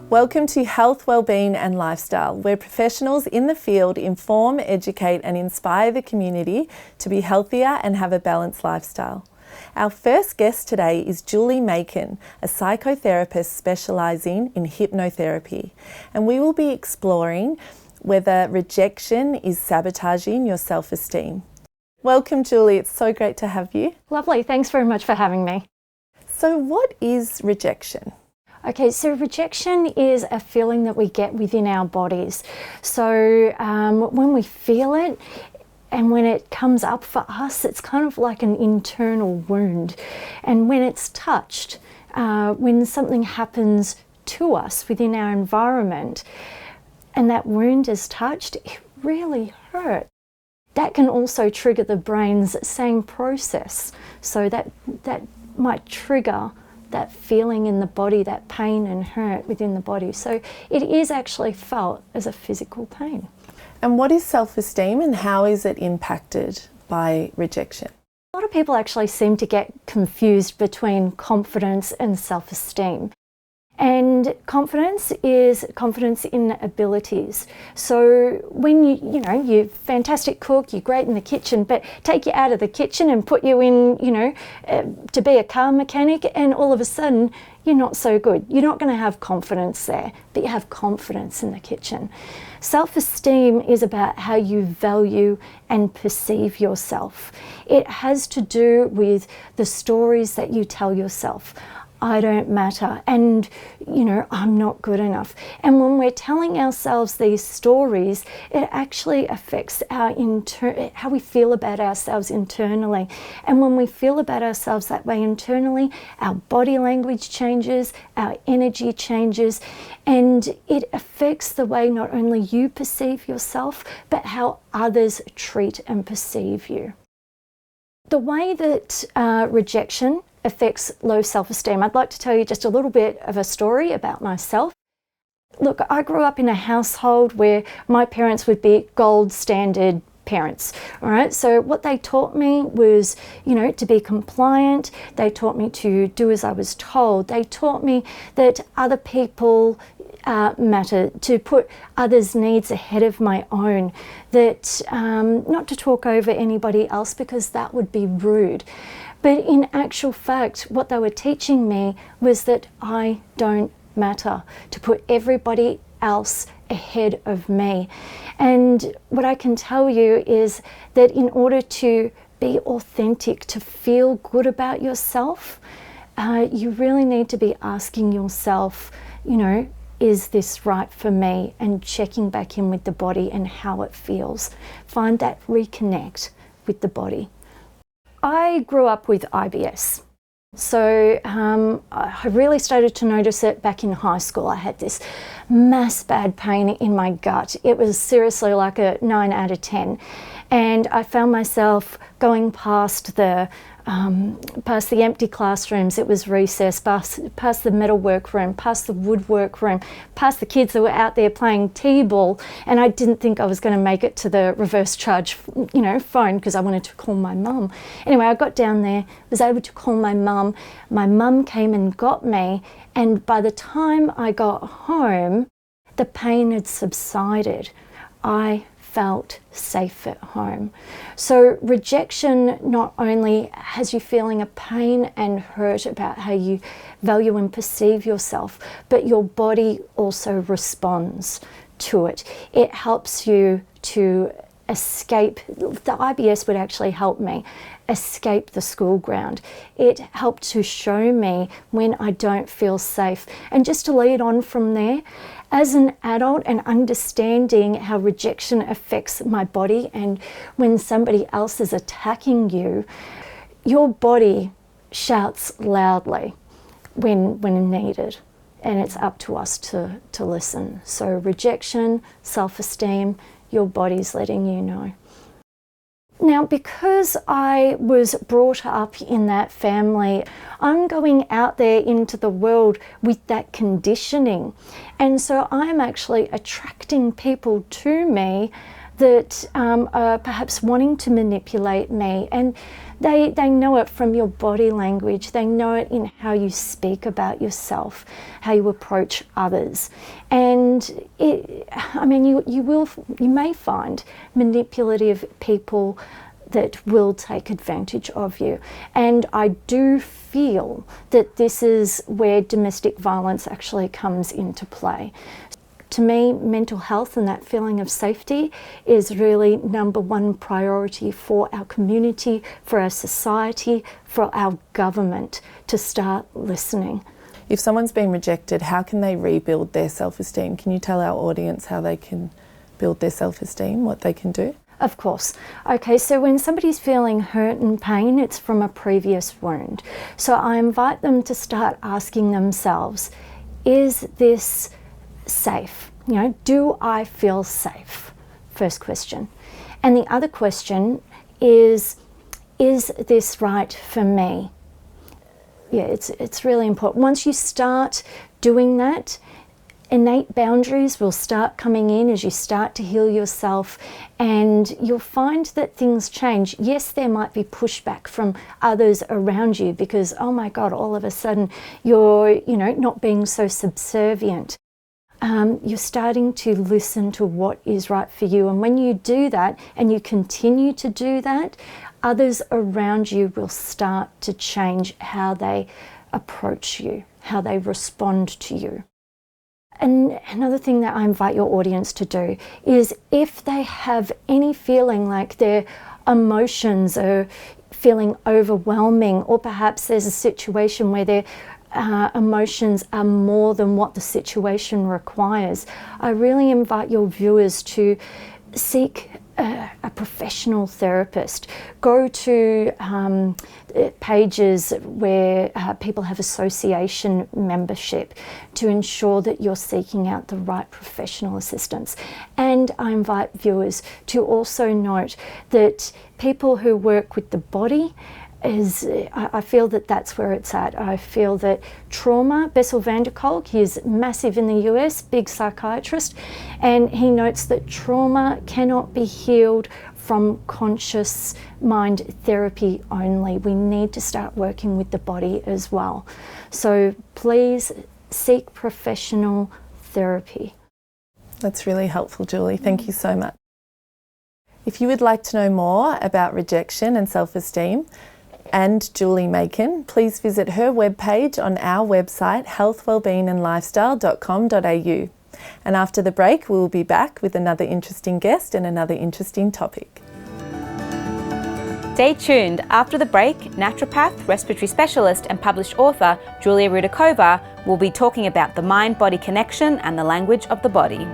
Welcome to Health, Wellbeing and Lifestyle, where professionals in the field inform, educate and inspire the community to be healthier and have a balanced lifestyle. Our first guest today is Julie Makin, a psychotherapist specialising in hypnotherapy, and we will be exploring whether rejection is sabotaging your self-esteem. Welcome, Julie. It's so great to have you. Lovely. Thanks very much for having me. So what is rejection? Okay, so rejection is a feeling that we get within our bodies. So when we feel it and when it comes up for us, it's kind of like an internal wound. And when it's touched, when something happens to us within our environment and that wound is touched, it really hurts. That can also trigger the brain's same process. So that might trigger that feeling in the body, that pain and hurt within the body. So it is actually felt as a physical pain. And what is self-esteem and how is it impacted by rejection? A lot of people actually seem to get confused between confidence and self-esteem. And confidence is confidence in abilities. So when you're a fantastic cook, you're great in the kitchen, but take you out of the kitchen and put you in, to be a car mechanic, and all of a sudden you're not so good. You're not going to have confidence there, but you have confidence in the kitchen. Self-esteem is about how you value and perceive yourself. It has to do with the stories that you tell yourself. I don't matter, and I'm not good enough. And when we're telling ourselves these stories, it actually affects our how we feel about ourselves internally. And when we feel about ourselves that way internally, our body language changes, our energy changes, and it affects the way not only you perceive yourself, but how others treat and perceive you. The way that rejection affects low self-esteem, I'd like to tell you just a little bit of a story about myself. Look, I grew up in a household where my parents would be gold standard parents, all right? So what they taught me was, to be compliant. They taught me to do as I was told. They taught me that other people matter, to put others' needs ahead of my own, that not to talk over anybody else because that would be rude. But in actual fact, what they were teaching me was that I don't matter, to put everybody else ahead of me. And what I can tell you is that in order to be authentic, to feel good about yourself, you really need to be asking yourself, is this right for me? And checking back in with the body and how it feels. Find that reconnect with the body. I grew up with IBS. So I really started to notice it back in high school. I had this mass bad pain in my gut. It was seriously like a 9 out of 10. And I found myself going past the empty classrooms. It was recess, past the metalwork room, past the woodwork room, past the kids that were out there playing t-ball, and I didn't think I was going to make it to the reverse charge, phone, because I wanted to call my mum. Anyway, I got down there, was able to call my mum. My mum came and got me, and by the time I got home, the pain had subsided. I felt safe at home. So rejection not only has you feeling a pain and hurt about how you value and perceive yourself, but your body also responds to it. It helps you to escape. The IBS would actually help me escape the school ground. It helped to show me when I don't feel safe. And just to lead on from there, as an adult and understanding how rejection affects my body, and when somebody else is attacking you, your body shouts loudly when needed, and it's up to us to listen. So rejection, self-esteem, your body's letting you know. Now, because I was brought up in that family, I'm going out there into the world with that conditioning. And so I'm actually attracting people to me that are perhaps wanting to manipulate me. And They know it from your body language. They know it in how you speak about yourself, how you approach others. And you may find manipulative people that will take advantage of you. And I do feel that this is where domestic violence actually comes into play. To me, mental health and that feeling of safety is really number one priority for our community, for our society, for our government to start listening. If someone's been rejected, how can they rebuild their self-esteem? Can you tell our audience how they can build their self-esteem, what they can do? Of course. Okay, so when somebody's feeling hurt and pain, it's from a previous wound. So I invite them to start asking themselves, is this safe? Do I feel safe? First question. And the other question is this right for me? Yeah, it's really important. Once you start doing that, innate boundaries will start coming in as you start to heal yourself, and you'll find that things change. Yes, there might be pushback from others around you because, oh my God, all of a sudden you're, not being so subservient. You're starting to listen to what is right for you. And when you do that and you continue to do that, others around you will start to change how they approach you, how they respond to you. And another thing that I invite your audience to do is if they have any feeling like their emotions are feeling overwhelming, or perhaps there's a situation where their emotions are more than what the situation requires, I really invite your viewers to seek a professional therapist. Go to pages where people have association membership to ensure that you're seeking out the right professional assistance. And I invite viewers to also note that people who work with the body, I feel that that's where it's at. I feel that trauma, Bessel van der Kolk, he's massive in the US, big psychiatrist, and he notes that trauma cannot be healed from conscious mind therapy only. We need to start working with the body as well. So please seek professional therapy. That's really helpful, Julie. Thank you so much. If you would like to know more about rejection and self-esteem, and Julie Makin, please visit her webpage on our website healthwellbeingandlifestyle.com.au. And after the break, we'll be back with another interesting guest and another interesting topic. Stay tuned. After the break, naturopath, respiratory specialist and published author Julie Rudakova will be talking about the mind-body connection and the language of the body.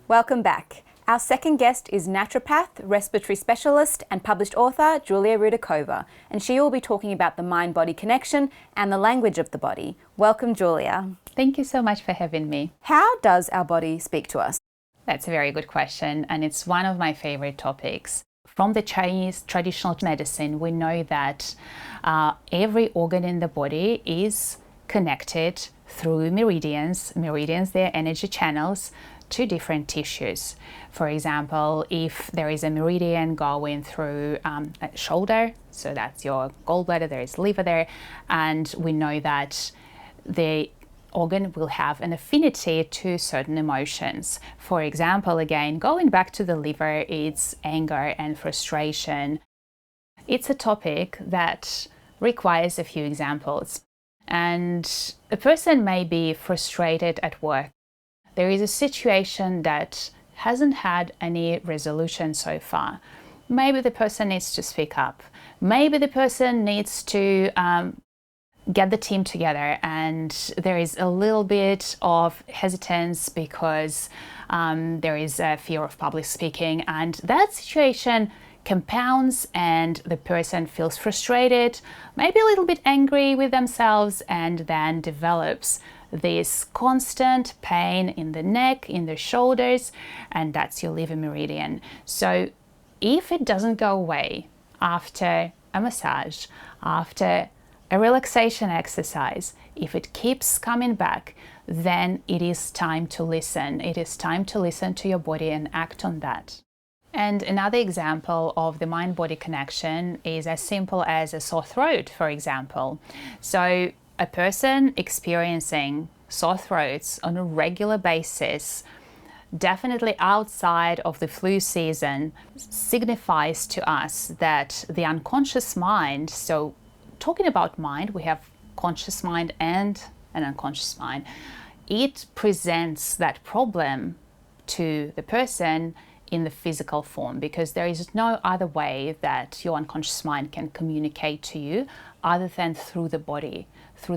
Welcome back. Our second guest is naturopath, respiratory specialist and published author Julia Rudakova, and she will be talking about the mind-body connection and the language of the body. Welcome, Julia. Thank you so much for having me. How does our body speak to us? That's a very good question, and it's one of my favorite topics. From the Chinese traditional medicine, we know that every organ in the body is connected through meridians. Meridians, they're energy channels to different tissues. For example, if there is a meridian going through a shoulder, so that's your gallbladder, there is liver there, and we know that the organ will have an affinity to certain emotions. For example, again, going back to the liver, it's anger and frustration. It's a topic that requires a few examples. And a person may be frustrated at work. There is a situation that hasn't had any resolution so far. Maybe the person needs to speak up. Maybe the person needs to get the team together, and there is a little bit of hesitance because there is a fear of public speaking, and that situation compounds and the person feels frustrated, maybe a little bit angry with themselves, and then develops this constant pain in the neck, in the shoulders, and that's your liver meridian. So if it doesn't go away after a massage, after a relaxation exercise, if it keeps coming back, then it is time to listen. It is time to listen to your body and act on that. And another example of the mind-body connection is as simple as a sore throat, for example. So a person experiencing sore throats on a regular basis, definitely outside of the flu season, signifies to us that the unconscious mind, so talking about mind, we have conscious mind and an unconscious mind, it presents that problem to the person in the physical form, because there is no other way that your unconscious mind can communicate to you other than through the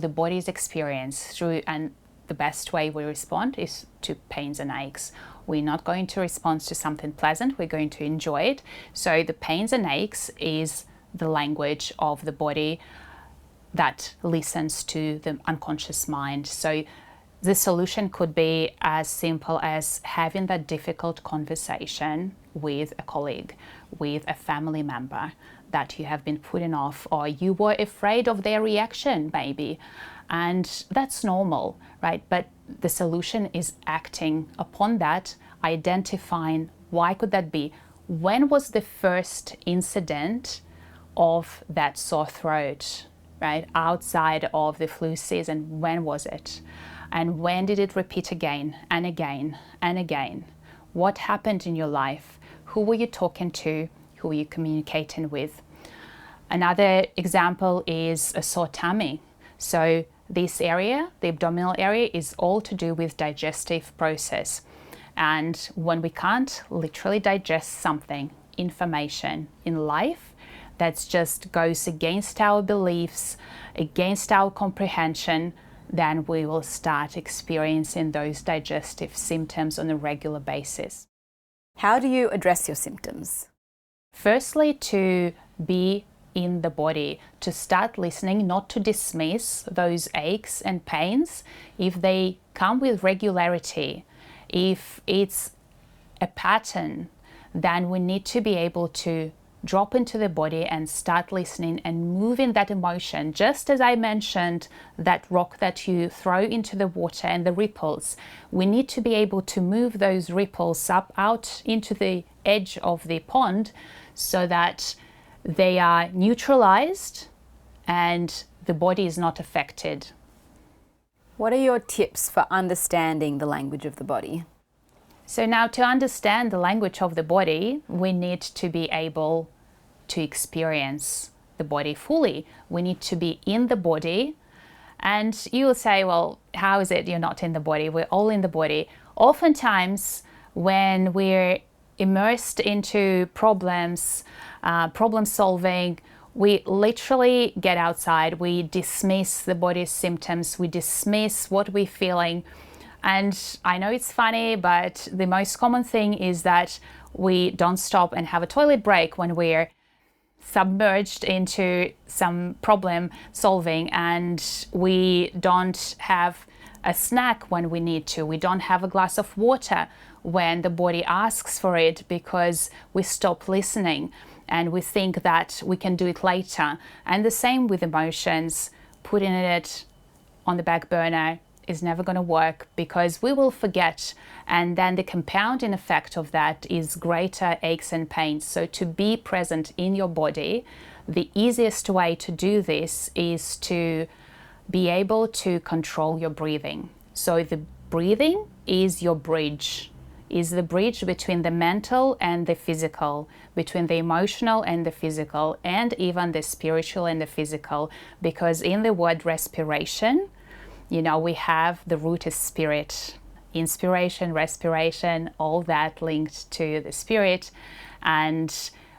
body's experience, and the best way we respond is to pains and aches. We're not going to respond to something pleasant, we're going to enjoy it. So the pains and aches is the language of the body that listens to the unconscious mind. So the solution could be as simple as having that difficult conversation with a colleague, with a family member that you have been putting off, or you were afraid of their reaction maybe. And that's normal, right? But the solution is acting upon that, identifying why could that be? When was the first incident of that sore throat, right? Outside of the flu season, when was it? And when did it repeat again and again and again? What happened in your life? Who were you talking to? Who were you communicating with? Another example is a sore tummy. So this area, the abdominal area, is all to do with digestive process. And when we can't literally digest something, information in life, that just goes against our beliefs, against our comprehension, then we will start experiencing those digestive symptoms on a regular basis. How do you address your symptoms? Firstly, to be in the body, to start listening, not to dismiss those aches and pains. If they come with regularity, if it's a pattern, then we need to be able to drop into the body and start listening and moving that emotion. Just as I mentioned, that rock that you throw into the water and the ripples, we need to be able to move those ripples up out into the edge of the pond so that they are neutralized and the body is not affected. What are your tips for understanding the language of the body? So now, to understand the language of the body, we need to be able to experience the body fully. We need to be in the body. And you will say, well, how is it you're not in the body? We're all in the body. Oftentimes, when we're immersed into problems, problem solving, we literally get outside. We dismiss the body's symptoms. We dismiss what we're feeling. And I know it's funny, but the most common thing is that we don't stop and have a toilet break when we're submerged into some problem solving, and we don't have a snack when we need to. We don't have a glass of water when the body asks for it because we stop listening and we think that we can do it later. And the same with emotions. Putting it on the back burner is never going to work because we will forget, and then the compounding effect of that is greater aches and pains. So to be present in your body, the easiest way to do this is to be able to control your breathing. So the breathing is your bridge, is the bridge between the mental and the physical, between the emotional and the physical, and even the spiritual and the physical, because in the word respiration, you know, we have the root is spirit, inspiration, respiration, all that linked to the spirit. And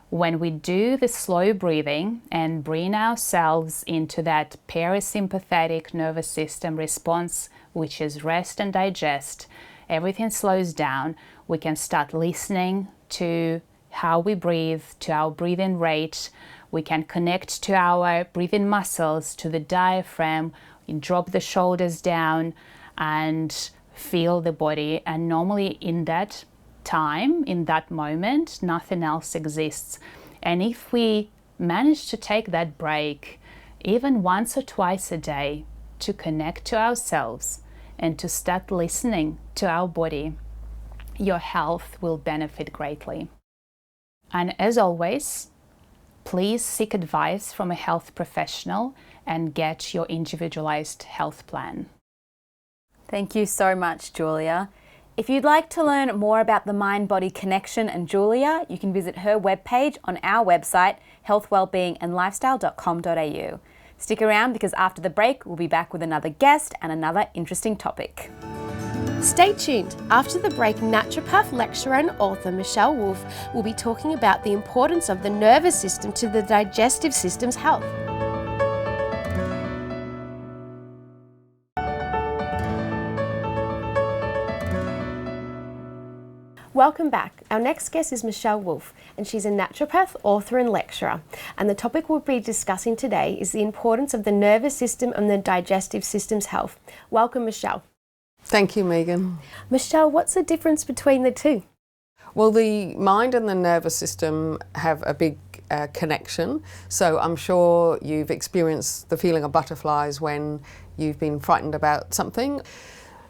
when we do the slow breathing and bring ourselves into that parasympathetic nervous system response, which is rest and digest, everything slows down. We can start listening to how we breathe, to our breathing rate. We can connect to our breathing muscles, to the diaphragm, drop the shoulders down and feel the body. And normally in that time, in that moment, nothing else exists. And if we manage to take that break, even once or twice a day, to connect to ourselves and to start listening to our body, your health will benefit greatly. And as always, please seek advice from a health professional and get your individualized health plan. Thank you so much, Julia. If you'd like to learn more about the mind-body connection and Julia, you can visit her webpage on our website, healthwellbeingandlifestyle.com.au. Stick around because after the break, we'll be back with another guest and another interesting topic. Stay tuned. After the break, naturopath, lecturer and author Michèle Wolff will be talking about the importance of the nervous system to the digestive system's health. Welcome back. Our next guest is Michèle Wolff, and she's a naturopath, author and lecturer. And the topic we'll be discussing today is the importance of the nervous system and the digestive system's health. Welcome, Michèle. Thank you, Megan. Michèle, what's the difference between the two? Well, the mind and the nervous system have a big connection. So I'm sure you've experienced the feeling of butterflies when you've been frightened about something.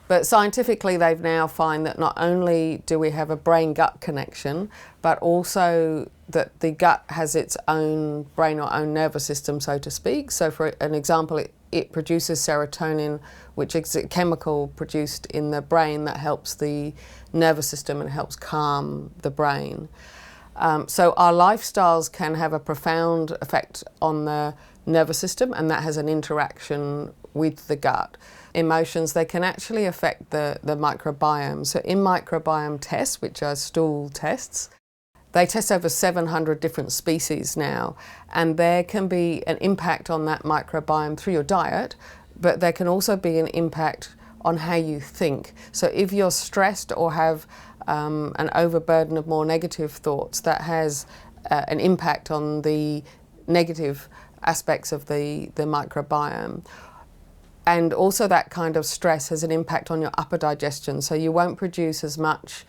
But scientifically, they've now found that not only do we have a brain-gut connection, but also that the gut has its own brain or own nervous system, so to speak. So for an example, it produces serotonin, which is a chemical produced in the brain that helps the nervous system and helps calm the brain. So our lifestyles can have a profound effect on the nervous system, and that has an interaction with the gut. Emotions, they can actually affect the microbiome. So in microbiome tests, which are stool tests, they test over 700 different species now, and there can be an impact on that microbiome through your diet, but there can also be an impact on how you think. So if you're stressed or have an overburden of more negative thoughts, that has an impact on the negative aspects of the microbiome. And also that kind of stress has an impact on your upper digestion, so you won't produce as much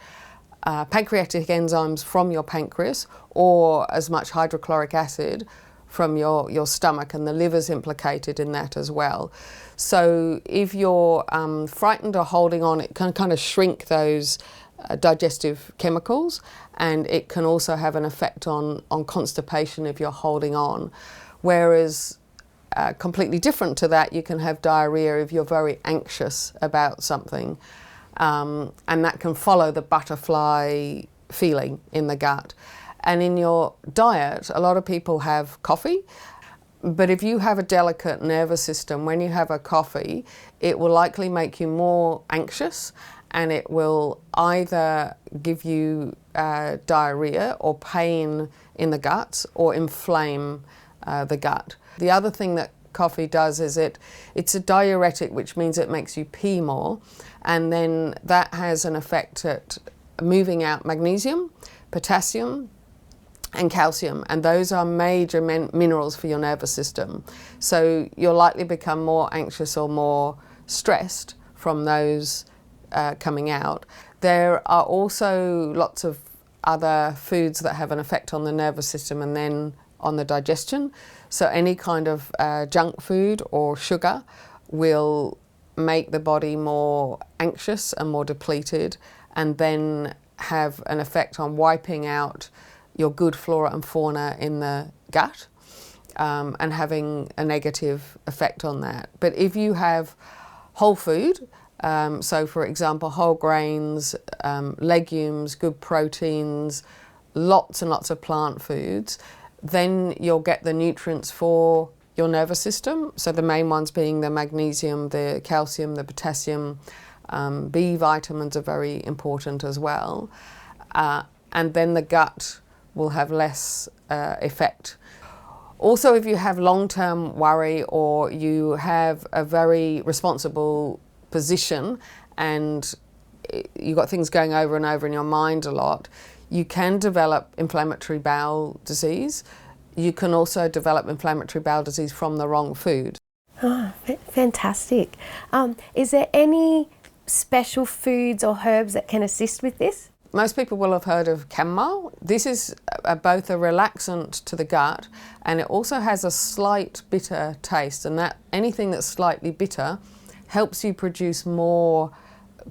pancreatic enzymes from your pancreas or as much hydrochloric acid from your stomach, and the liver's implicated in that as well. So if you're frightened or holding on, it can kind of shrink those digestive chemicals, and it can also have an effect on constipation if you're holding on. Whereas completely different to that, you can have diarrhea if you're very anxious about something, and that can follow the butterfly feeling in the gut. And in your diet, a lot of people have coffee, but if you have a delicate nervous system, when you have a coffee, it will likely make you more anxious, and it will either give you diarrhea or pain in the gut or inflame the gut. The other thing that coffee does is it's a diuretic, which means it makes you pee more, and then that has an effect at moving out magnesium, potassium and calcium, and those are major minerals for your nervous system. So you'll likely become more anxious or more stressed from those coming out. There are also lots of other foods that have an effect on the nervous system and then on the digestion. So any kind of junk food or sugar will make the body more anxious and more depleted, and then have an effect on wiping out your good flora and fauna in the gut, and having a negative effect on that. But if you have whole food, so for example whole grains, legumes, good proteins, lots and lots of plant foods, then you'll get the nutrients for your nervous system. So the main ones being the magnesium, the calcium, the potassium, B vitamins are very important as well. And then the gut will have less effect. Also, if you have long-term worry or you have a very responsible position and you've got things going over and over in your mind a lot, you can develop inflammatory bowel disease. You can also develop inflammatory bowel disease from the wrong food. Oh, fantastic. Is there any special foods or herbs that can assist with this? Most people will have heard of chamomile. This is both a relaxant to the gut, and it also has a slight bitter taste, and that anything that's slightly bitter helps you produce more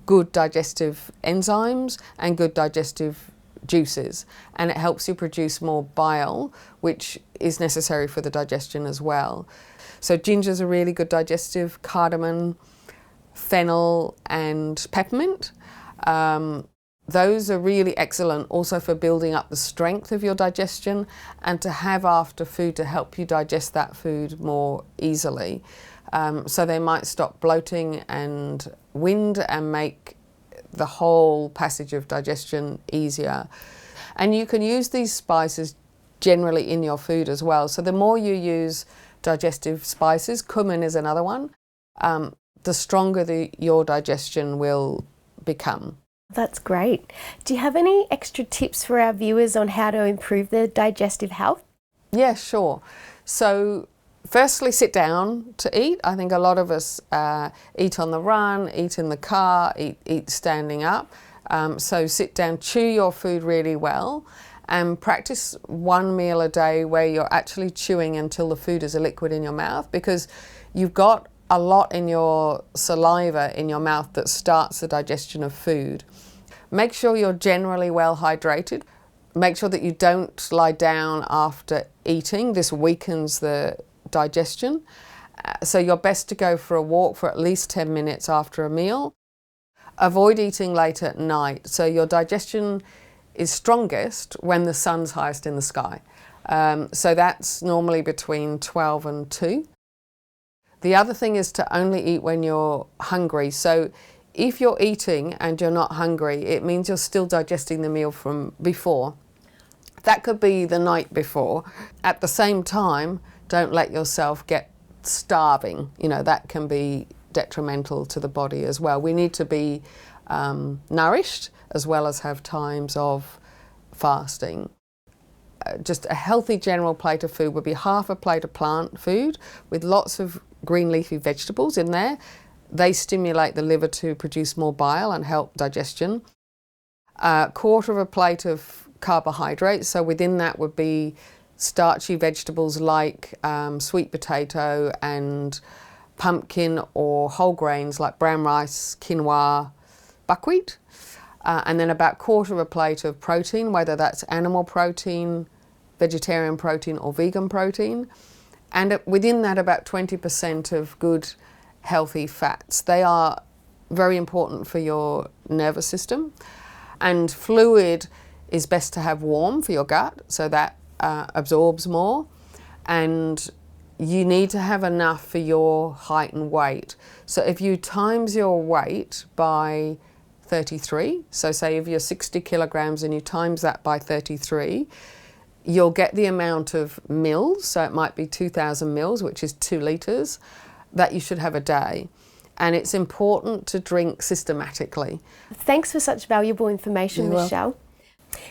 good digestive enzymes and good digestive juices, and it helps you produce more bile, which is necessary for the digestion as well. So ginger's a really good digestive, cardamom, fennel and peppermint. Those are really excellent also for building up the strength of your digestion and to have after food to help you digest that food more easily. So they might stop bloating and wind and make the whole passage of digestion easier. And you can use these spices generally in your food as well. So the more you use digestive spices, cumin is another one, the stronger your digestion will become. That's great. Do you have any extra tips for our viewers on how to improve their digestive health? Yeah, sure. So firstly, sit down to eat. I think a lot of us eat on the run, eat in the car, eat standing up. So sit down, chew your food really well, and practice one meal a day where you're actually chewing until the food is a liquid in your mouth, because you've got a lot in your saliva in your mouth that starts the digestion of food. Make sure you're generally well hydrated. Make sure that you don't lie down after eating. This weakens the digestion. So you're best to go for a walk for at least 10 minutes after a meal. Avoid eating late at night. So your digestion is strongest when the sun's highest in the sky. So that's normally between 12 and 2. The other thing is to only eat when you're hungry. So if you're eating and you're not hungry, it means you're still digesting the meal from before. That could be the night before. At the same time, don't let yourself get starving. You know, that can be detrimental to the body as well. We need to be nourished as well as have times of fasting. Just a healthy general plate of food would be half a plate of plant food with lots of green leafy vegetables in there. They stimulate the liver to produce more bile and help digestion. A quarter of a plate of carbohydrates, so within that would be starchy vegetables like sweet potato and pumpkin, or whole grains like brown rice, quinoa, buckwheat. And then about a quarter of a plate of protein, whether that's animal protein, vegetarian protein or vegan protein. And within that about 20% of good healthy fats. They are very important for your nervous system. And fluid is best to have warm for your gut, so that absorbs more. And you need to have enough for your height and weight. So if you times your weight by 33, so say if you're 60 kilograms and you times that by 33, you'll get the amount of mils, so it might be 2,000 mils, which is 2 litres, that you should have a day. And it's important to drink systematically. Thanks for such valuable information, Michèle.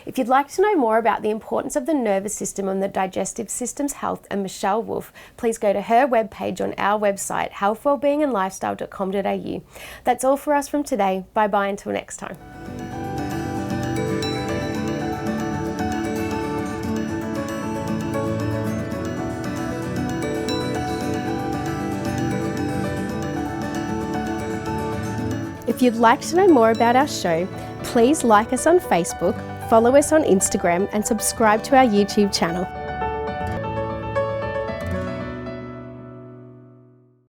If you'd like to know more about the importance of the nervous system and the digestive system's health and Michèle Wolff, please go to her webpage on our website, healthwellbeingandlifestyle.com.au. That's all for us from today. Bye-bye until next time. If you'd like to know more about our show, please like us on Facebook, follow us on Instagram and subscribe to our YouTube channel.